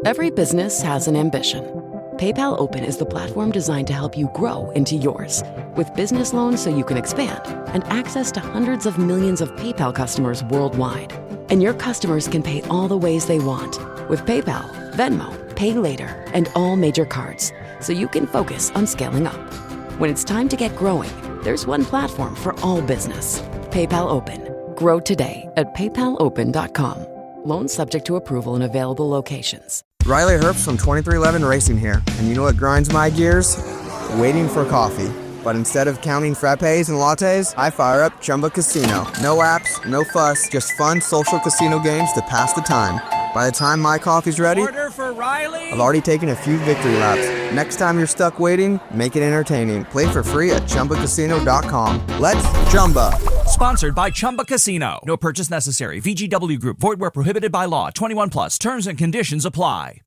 Every business has an ambition. PayPal Open is the platform designed to help you grow into yours. With business loans so you can expand and access to hundreds of millions of PayPal customers worldwide. And your customers can pay all the ways they want with PayPal, Venmo, Pay Later, and all major cards, so you can focus on scaling up. When it's time to get growing, there's one platform for all business. PayPal Open. Grow today at paypalopen.com. Loans subject to approval in available locations. Riley Herbst from 2311 Racing here, and you know what grinds my gears? Waiting for coffee. But instead of counting frappes and lattes, I fire up Chumba Casino. No apps, no fuss, just fun social casino games to pass the time. By the time my coffee's ready, order for Riley. I've already taken a few victory laps. Next time you're stuck waiting, make it entertaining. Play for free at ChumbaCasino.com. Let's Chumba. Sponsored by Chumba Casino. No purchase necessary. VGW Group. Void where prohibited by law. 21 plus. Terms and conditions apply.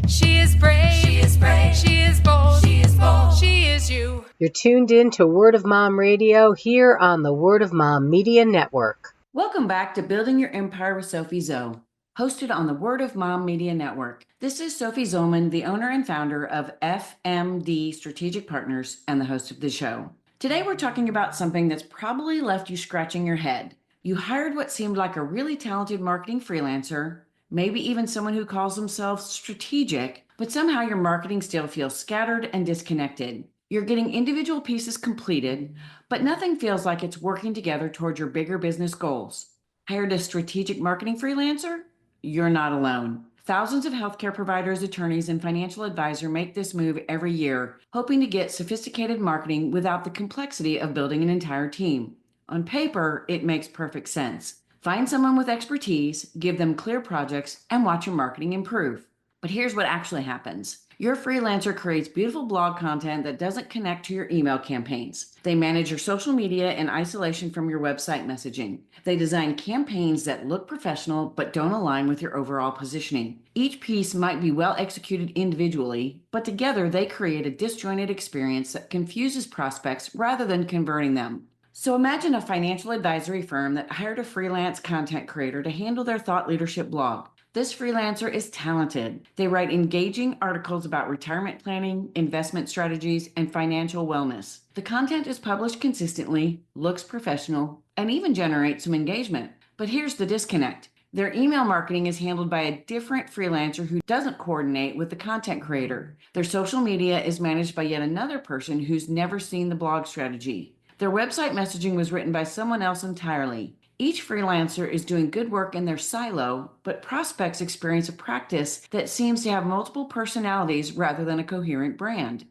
She is brave. She is brave. She is bold. She is bold. She is you. You're tuned in to Word of Mom Radio here on the Word of Mom Media Network. Welcome back to Building Your Empire with SophieZo, hosted on the Word of Mom Media Network. This is Sophie Zollman, the owner and founder of FMD Strategic Partners and the host of the show. Today we're talking about something that's probably left you scratching your head. You hired what seemed like a really talented marketing freelancer, maybe even someone who calls themselves strategic, but somehow your marketing still feels scattered and disconnected. You're getting individual pieces completed, but nothing feels like it's working together toward your bigger business goals. Hired a strategic marketing freelancer? You're not alone. Thousands of healthcare providers, attorneys, and financial advisors make this move every year, hoping to get sophisticated marketing without the complexity of building an entire team. On paper, it makes perfect sense. Find someone with expertise, give them clear projects, and watch your marketing improve. But here's what actually happens. Your freelancer creates beautiful blog content that doesn't connect to your email campaigns. They manage your social media in isolation from your website messaging. They design campaigns that look professional but don't align with your overall positioning. Each piece might be well executed individually, but together they create a disjointed experience that confuses prospects rather than converting them. So imagine a financial advisory firm that hired a freelance content creator to handle their thought leadership blog. This freelancer is talented. They write engaging articles about retirement planning, investment strategies, and financial wellness. The content is published consistently, looks professional, and even generates some engagement. But here's the disconnect. Their email marketing is handled by a different freelancer who doesn't coordinate with the content creator. Their social media is managed by yet another person who's never seen the blog strategy. Their website messaging was written by someone else entirely. Each freelancer is doing good work in their silo, but prospects experience a practice that seems to have multiple personalities rather than a coherent brand.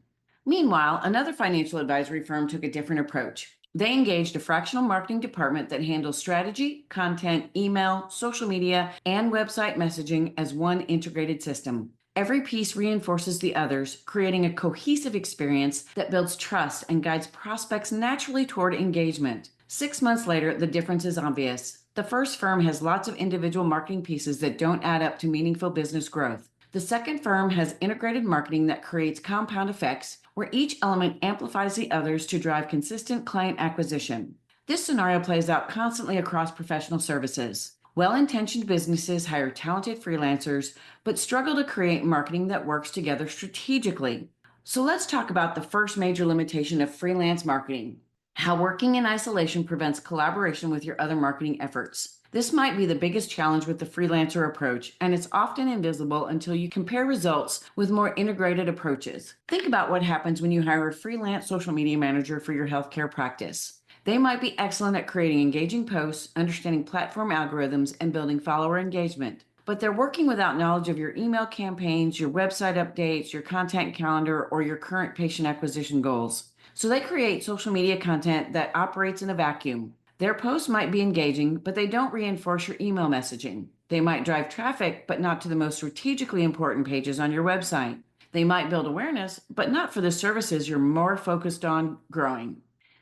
Meanwhile, another financial advisory firm took a different approach. They engaged a fractional marketing department that handles strategy, content, email, social media, and website messaging as one integrated system. Every piece reinforces the others, creating a cohesive experience that builds trust and guides prospects naturally toward engagement. 6 months later, the difference is obvious. The first firm has lots of individual marketing pieces that don't add up to meaningful business growth. The second firm has integrated marketing that creates compound effects, where each element amplifies the others to drive consistent client acquisition. This scenario plays out constantly across professional services. Well-intentioned businesses hire talented freelancers, but struggle to create marketing that works together strategically. So let's talk about the first major limitation of freelance marketing: how working in isolation prevents collaboration with your other marketing efforts. This might be the biggest challenge with the freelancer approach, and it's often invisible until you compare results with more integrated approaches. Think about what happens when you hire a freelance social media manager for your healthcare practice. They might be excellent at creating engaging posts, understanding platform algorithms, and building follower engagement. But they're working without knowledge of your email campaigns, your website updates, your content calendar, or your current patient acquisition goals. So they create social media content that operates in a vacuum. Their posts might be engaging, but they don't reinforce your email messaging. They might drive traffic, but not to the most strategically important pages on your website. They might build awareness, but not for the services you're more focused on growing.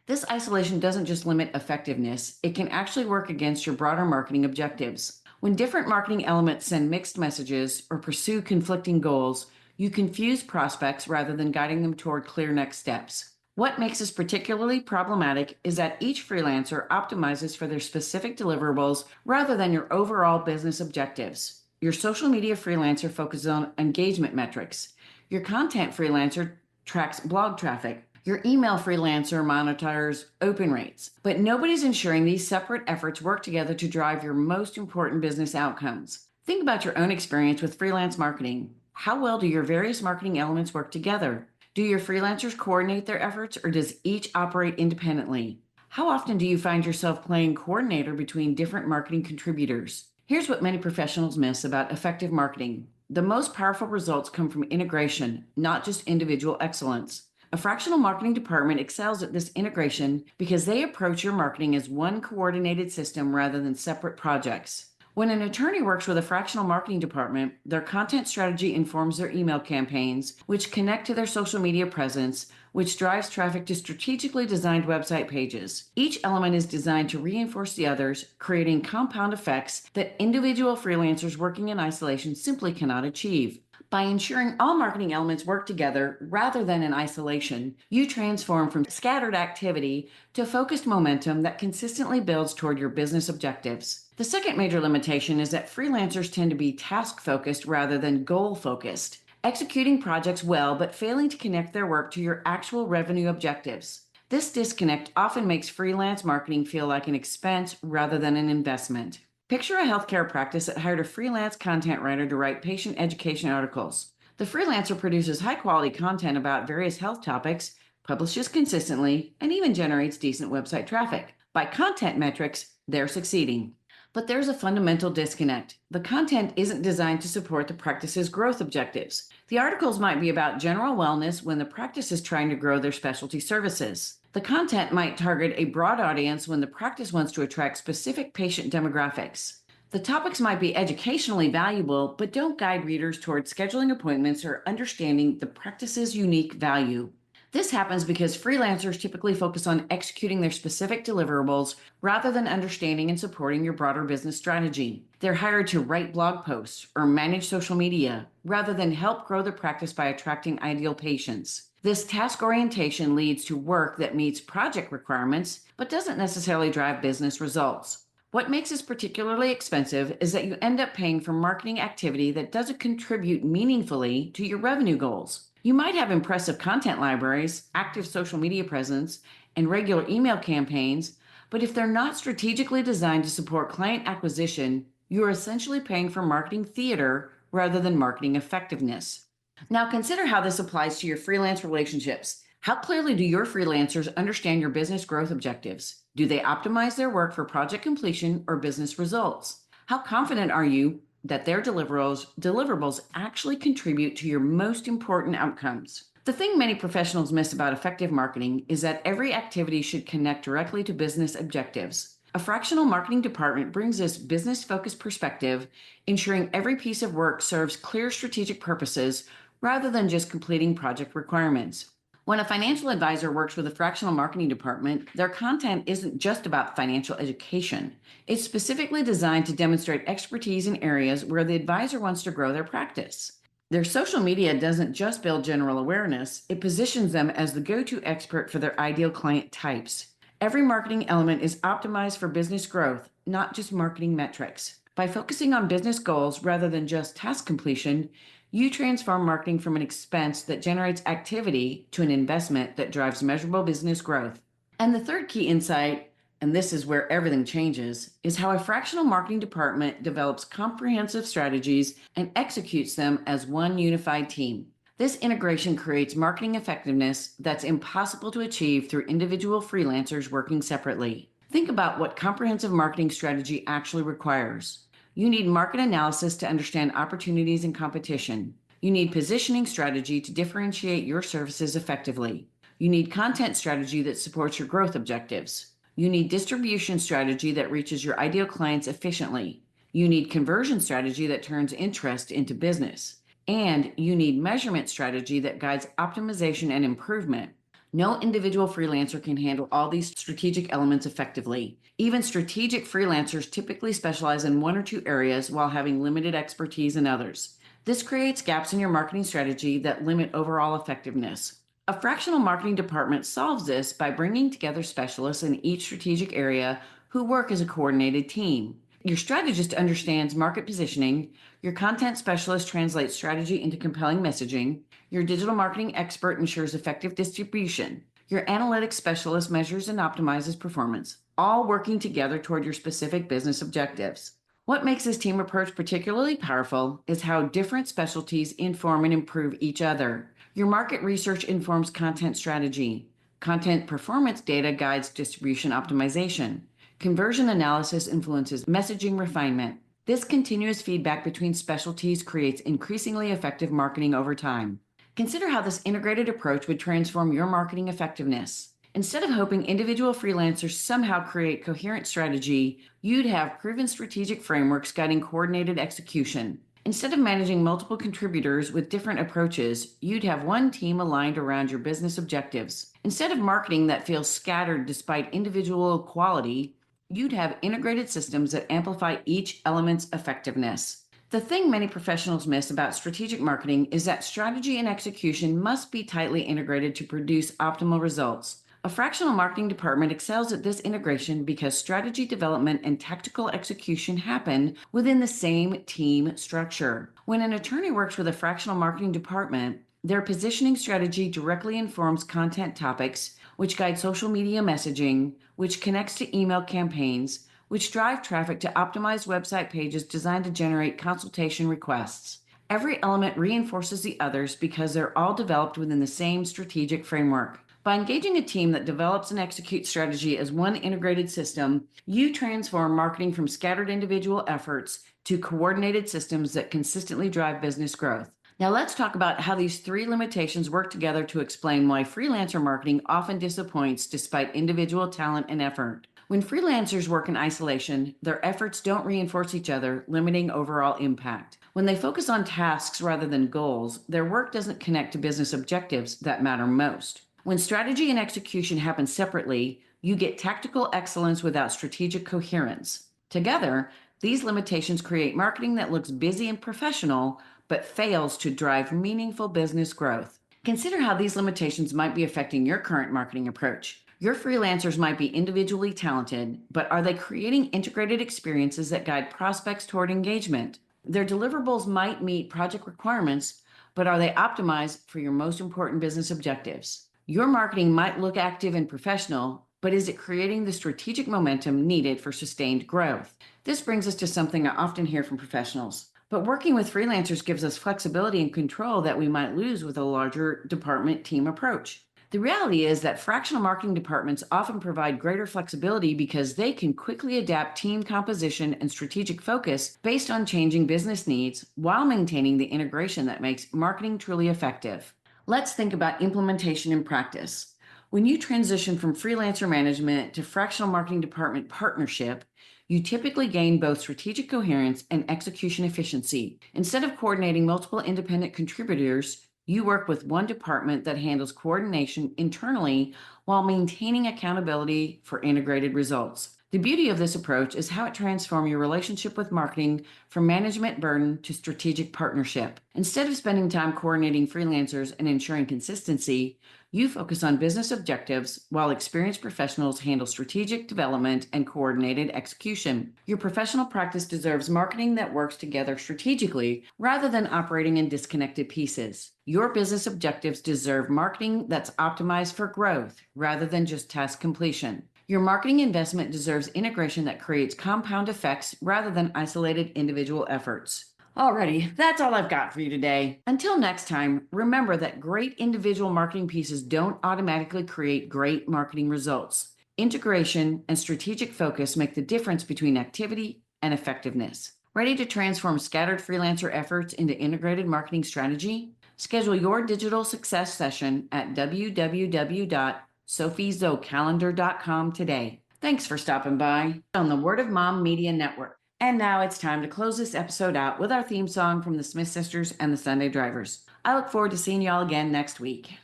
This isolation doesn't just limit effectiveness, it can actually work against your broader marketing objectives. When different marketing elements send mixed messages or pursue conflicting goals, you confuse prospects rather than guiding them toward clear next steps. What makes this particularly problematic is that each freelancer optimizes for their specific deliverables rather than your overall business objectives. Your social media freelancer focuses on engagement metrics. Your content freelancer tracks blog traffic. Your email freelancer monitors open rates. But nobody's ensuring these separate efforts work together to drive your most important business outcomes. Think about your own experience with freelance marketing. How well do your various marketing elements work together? Do your freelancers coordinate their efforts, or does each operate independently? How often do you find yourself playing coordinator between different marketing contributors? Here's what many professionals miss about effective marketing. The most powerful results come from integration, not just individual excellence. A fractional marketing department excels at this integration because they approach your marketing as one coordinated system rather than separate projects. When an attorney works with a fractional marketing department, their content strategy informs their email campaigns, which connect to their social media presence, which drives traffic to strategically designed website pages. Each element is designed to reinforce the others, creating compound effects that individual freelancers working in isolation simply cannot achieve. By ensuring all marketing elements work together rather than in isolation, you transform from scattered activity to focused momentum that consistently builds toward your business objectives. The second major limitation is that freelancers tend to be task-focused rather than goal-focused, executing projects well but failing to connect their work to your actual revenue objectives. This disconnect often makes freelance marketing feel like an expense rather than an investment. Picture a healthcare practice that hired a freelance content writer to write patient education articles. The freelancer produces high-quality content about various health topics, publishes consistently, and even generates decent website traffic. By content metrics, they're succeeding. But there's a fundamental disconnect. The content isn't designed to support the practice's growth objectives. The articles might be about general wellness when the practice is trying to grow their specialty services. The content might target a broad audience when the practice wants to attract specific patient demographics. The topics might be educationally valuable, but don't guide readers toward scheduling appointments or understanding the practice's unique value. This happens because freelancers typically focus on executing their specific deliverables rather than understanding and supporting your broader business strategy. They're hired to write blog posts or manage social media rather than help grow the practice by attracting ideal patients. This task orientation leads to work that meets project requirements but doesn't necessarily drive business results. What makes this particularly expensive is that you end up paying for marketing activity that doesn't contribute meaningfully to your revenue goals. You might have impressive content libraries, active social media presence, and regular email campaigns, but if they're not strategically designed to support client acquisition, you are essentially paying for marketing theater rather than marketing effectiveness. Now consider how this applies to your freelance relationships. How clearly do your freelancers understand your business growth objectives? Do they optimize their work for project completion or business results? How confident are you that their deliverables actually contribute to your most important outcomes? The thing many professionals miss about effective marketing is that every activity should connect directly to business objectives. A fractional marketing department brings this business-focused perspective, ensuring every piece of work serves clear strategic purposes rather than just completing project requirements. When a financial advisor works with a fractional marketing department, their content isn't just about financial education. It's specifically designed to demonstrate expertise in areas where the advisor wants to grow their practice. Their social media doesn't just build general awareness, it positions them as the go-to expert for their ideal client types. Every marketing element is optimized for business growth, not just marketing metrics. By focusing on business goals rather than just task completion, you transform marketing from an expense that generates activity to an investment that drives measurable business growth. And the third key insight, and this is where everything changes, is how a fractional marketing department develops comprehensive strategies and executes them as one unified team. This integration creates marketing effectiveness that's impossible to achieve through individual freelancers working separately. Think about what comprehensive marketing strategy actually requires. You need market analysis to understand opportunities and competition. You need positioning strategy to differentiate your services effectively. You need content strategy that supports your growth objectives. You need distribution strategy that reaches your ideal clients efficiently. You need conversion strategy that turns interest into business. And you need measurement strategy that guides optimization and improvement. No individual freelancer can handle all these strategic elements effectively. Even strategic freelancers typically specialize in one or two areas while having limited expertise in others. This creates gaps in your marketing strategy that limit overall effectiveness. A fractional marketing department solves this by bringing together specialists in each strategic area who work as a coordinated team. Your strategist understands market positioning. Your content specialist translates strategy into compelling messaging. Your digital marketing expert ensures effective distribution. Your analytics specialist measures and optimizes performance, all working together toward your specific business objectives. What makes this team approach particularly powerful is how different specialties inform and improve each other. Your market research informs content strategy. Content performance data guides distribution optimization. Conversion analysis influences messaging refinement. This continuous feedback between specialties creates increasingly effective marketing over time. Consider how this integrated approach would transform your marketing effectiveness. Instead of hoping individual freelancers somehow create coherent strategy, you'd have proven strategic frameworks guiding coordinated execution. Instead of managing multiple contributors with different approaches, you'd have one team aligned around your business objectives. Instead of marketing that feels scattered despite individual quality, you'd have integrated systems that amplify each element's effectiveness. The thing many professionals miss about strategic marketing is that strategy and execution must be tightly integrated to produce optimal results. A fractional marketing department excels at this integration because strategy development and tactical execution happen within the same team structure. When an attorney works with a fractional marketing department, their positioning strategy directly informs content topics, which guide social media messaging, which connects to email campaigns, which drive traffic to optimized website pages designed to generate consultation requests. Every element reinforces the others because they're all developed within the same strategic framework. By engaging a team that develops and executes strategy as one integrated system, you transform marketing from scattered individual efforts to coordinated systems that consistently drive business growth. Now let's talk about how these three limitations work together to explain why freelancer marketing often disappoints despite individual talent and effort. When freelancers work in isolation, their efforts don't reinforce each other, limiting overall impact. When they focus on tasks rather than goals, their work doesn't connect to business objectives that matter most. When strategy and execution happen separately, you get tactical excellence without strategic coherence. Together, these limitations create marketing that looks busy and professional, but fails to drive meaningful business growth. Consider how these limitations might be affecting your current marketing approach. Your freelancers might be individually talented, but are they creating integrated experiences that guide prospects toward engagement? Their deliverables might meet project requirements, but are they optimized for your most important business objectives? Your marketing might look active and professional, but is it creating the strategic momentum needed for sustained growth? This brings us to something I often hear from professionals. But working with freelancers gives us flexibility and control that we might lose with a larger department team approach. The reality is that fractional marketing departments often provide greater flexibility because they can quickly adapt team composition and strategic focus based on changing business needs while maintaining the integration that makes marketing truly effective. Let's think about implementation in practice. When you transition from freelancer management to fractional marketing department partnership, you typically gain both strategic coherence and execution efficiency. Instead of coordinating multiple independent contributors, you work with one department that handles coordination internally while maintaining accountability for integrated results. The beauty of this approach is how it transforms your relationship with marketing from management burden to strategic partnership. Instead of spending time coordinating freelancers and ensuring consistency, you focus on business objectives while experienced professionals handle strategic development and coordinated execution. Your professional practice deserves marketing that works together strategically rather than operating in disconnected pieces. Your business objectives deserve marketing that's optimized for growth rather than just task completion. Your marketing investment deserves integration that creates compound effects rather than isolated individual efforts. Alrighty, that's all I've got for you today. Until next time, remember that great individual marketing pieces don't automatically create great marketing results. Integration and strategic focus make the difference between activity and effectiveness. Ready to transform scattered freelancer efforts into integrated marketing strategy? Schedule your digital success session at www.SophieZoCalendar.com today. Thanks for stopping by on the Word of Mom Media Network. And now it's time to close this episode out with our theme song from the Smith Sisters and the Sunday Drivers. I look forward to seeing y'all again next week.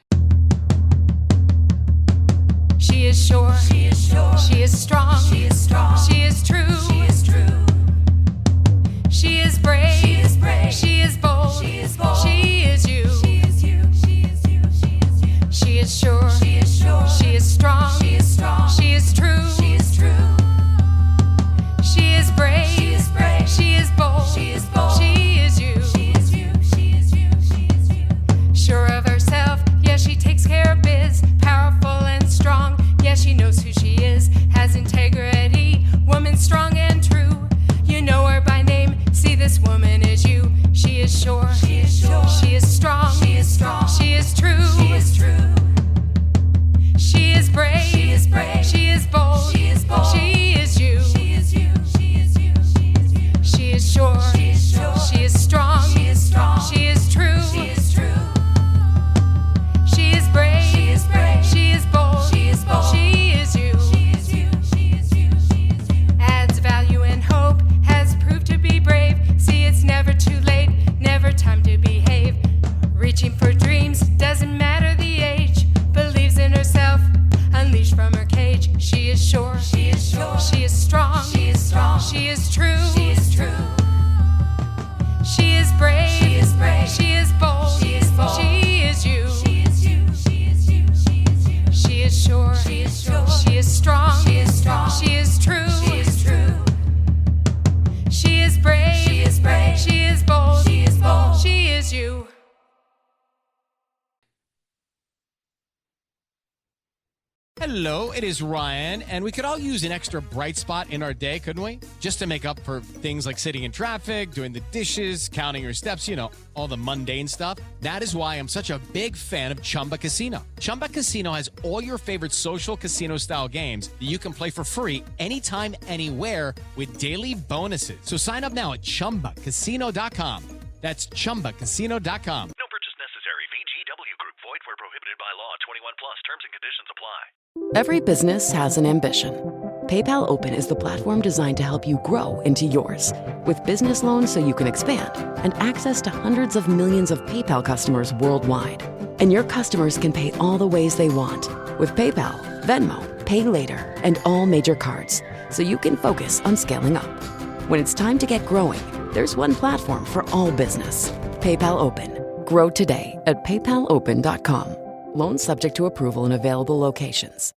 She is sure. She is sure. She is strong. She is strong. She is true. She is true. She is brave. She is brave. She is bold. She is bold. She is you. She is you. She is you. She is you. She is sure. She is sure. She is strong. She is strong. She is true. She is true. She is brave. sure. She is sure. She is strong. She is strong. She is true. She is true. She is brave. She is brave. She is bold. She is bold. She is you. She is you. She is you. She is you. She is sure. She is sure. She is strong. She is strong. She is true. She is true. She is brave. She is brave. She is bold. She is bold. She is you. She is you. She is you. She is you. Adds value and hope. Has proved to be brave. See, it's never too late. Never time to behave. Reaching for dreams. Doesn't matter the age. Believes in herself. Unleashed from her cage. She is sure. She is sure. She is strong. She is strong. She is true. She is true. She is brave. She is brave. She is bold. She is bold. She is you. She is you. She is you. She is you. She is sure. She is sure. She is strong. She is strong. She is true. She is true. She is brave. She is brave. She is bold. She is bold. She is you. Hello, it is Ryan, and we could all use an extra bright spot in our day, couldn't we? Just to make up for things like sitting in traffic, doing the dishes, counting your steps, you know, all the mundane stuff. That is why I'm such a big fan of Chumba Casino. Chumba Casino has all your favorite social casino-style games that you can play for free anytime, anywhere with daily bonuses. So sign up now at ChumbaCasino.com. That's ChumbaCasino.com. No purchase necessary. VGW Group. Void where prohibited by law. 21 plus. Terms and conditions apply. Every business has an ambition. PayPal Open is the platform designed to help you grow into yours. With business loans so you can expand and access to hundreds of millions of PayPal customers worldwide. And your customers can pay all the ways they want with PayPal, Venmo, Pay Later, and all major cards, so you can focus on scaling up. When it's time to get growing, there's one platform for all business. PayPal Open. Grow today at paypalopen.com. Loans subject to approval in available locations.